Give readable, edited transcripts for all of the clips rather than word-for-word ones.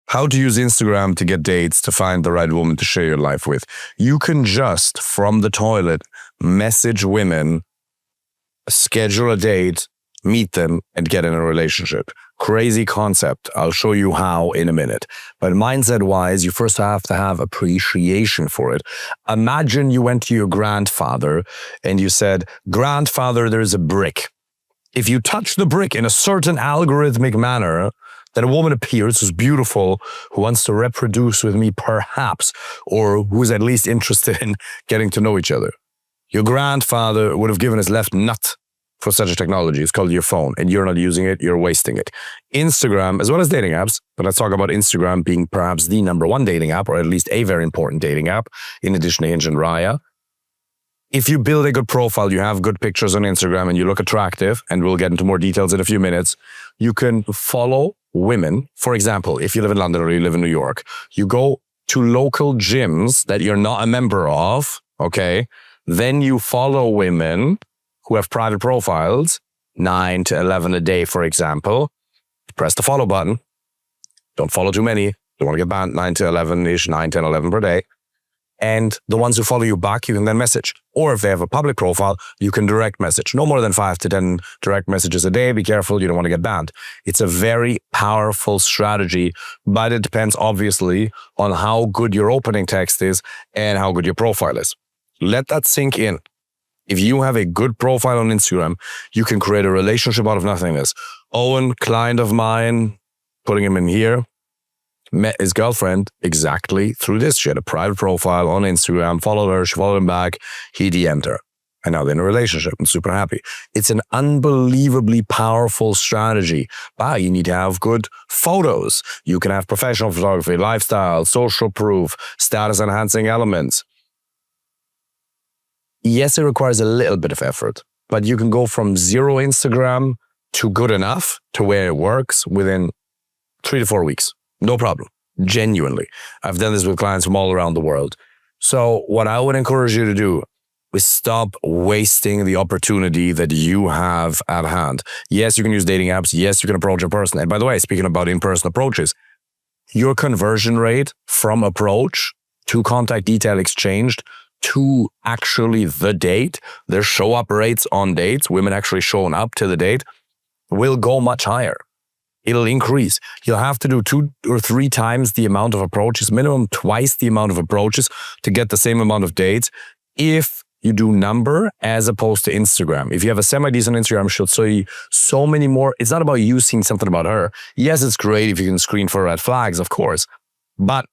How to use Instagram to get dates to find the right woman to share your life with. You can just, from the toilet, message women, schedule a date, meet them, and get in a relationship. Crazy concept. I'll show you how in a minute. But mindset-wise, you first have to have appreciation for it. Imagine you went to your grandfather and you said, "Grandfather, there's a brick. If you touch the brick in a certain algorithmic manner, then a woman appears who's beautiful, who wants to reproduce with me perhaps, or who's at least interested in getting to know each other." Your grandfather would have given his left nut for such a technology. It's called your phone, and you're not using it, you're wasting it. Instagram, as well as dating apps, but let's talk about Instagram being perhaps the #1 dating app, or at least a very important dating app, in addition to Hinge and Raya. If you build a good profile, you have good pictures on Instagram, and you look attractive, and we'll get into more details in a few minutes, you can follow women. For example, if you live in London or you live in New York, you go to local gyms that you're not a member of, okay? Then you follow women who have private profiles, 9 to 11 a day, for example. Press the follow button. Don't follow too many. Don't want to get banned. 9 to 11-ish, 9, 10, 11 per day. And the ones who follow you back, you can then message. Or if they have a public profile, you can direct message. No more than 5 to 10 direct messages a day. Be careful, you don't want to get banned. It's a very powerful strategy, but it depends obviously on how good your opening text is and how good your profile is. Let that sink in. If you have a good profile on Instagram, you can create a relationship out of nothingness. Owen, client of mine, putting him in here, met his girlfriend exactly through this. She had a private profile on Instagram, followed her, she followed him back, he DM'd her. And now they're in a relationship and super happy. It's an unbelievably powerful strategy. But you need to have good photos. You can have professional photography, lifestyle, social proof, status enhancing elements. Yes, it requires a little bit of effort, but you can go from 0 Instagram to good enough to where it works within 3 to 4 weeks. No problem. Genuinely. I've done this with clients from all around the world. So what I would encourage you to do is stop wasting the opportunity that you have at hand. Yes, you can use dating apps. Yes, you can approach a person. And by the way, speaking about in-person approaches, your conversion rate from approach to contact detail exchanged to actually the date, their show up rates on dates, women actually showing up to the date, will go much higher. It'll increase. You'll have to do 2 or 3 times the amount of approaches, minimum twice the amount of approaches to get the same amount of dates if you do number as opposed to Instagram. If you have a semi-decent Instagram, she'll show you so many more. It's not about you seeing something about her. Yes, it's great if you can screen for red flags, of course, but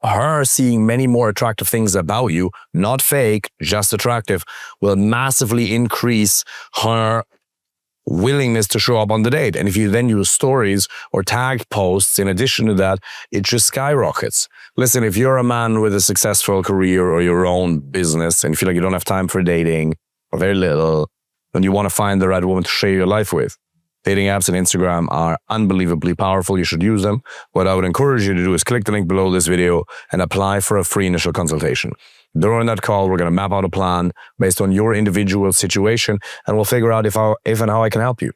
her seeing many more attractive things about you, not fake, just attractive, will massively increase her willingness to show up on the date. And if you then use stories or tagged posts in addition to that, it just skyrockets. Listen, if you're a man with a successful career or your own business and you feel like you don't have time for dating or very little, then you want to find the right woman to share your life with. Dating apps and Instagram are unbelievably powerful. You should use them. What I would encourage you to do is click the link below this video and apply for a free initial consultation. During that call, we're going to map out a plan based on your individual situation, and we'll figure out if and how I can help you.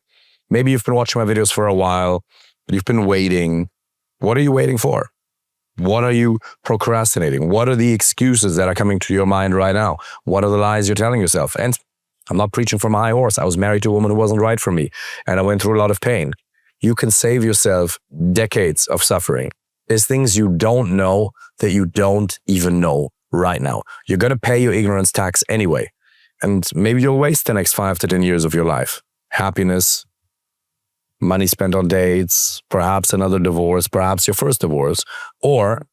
Maybe you've been watching my videos for a while, but you've been waiting. What are you waiting for? What are you procrastinating? What are the excuses that are coming to your mind right now? What are the lies you're telling yourself? And I'm not preaching from a high horse. I was married to a woman who wasn't right for me, and I went through a lot of pain. You can save yourself decades of suffering. There's things you don't know that you don't even know right now. You're going to pay your ignorance tax anyway. And maybe you'll waste the next 5 to 10 years of your life. Happiness, money spent on dates, perhaps another divorce, perhaps your first divorce, or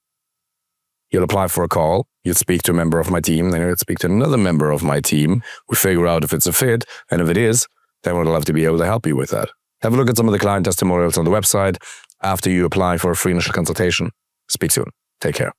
you'll apply for a call, you'll speak to a member of my team, then you'll speak to another member of my team. We figure out if it's a fit, and if it is, then we'd love to be able to help you with that. Have a look at some of the client testimonials on the website after you apply for a free initial consultation. Speak soon. Take care.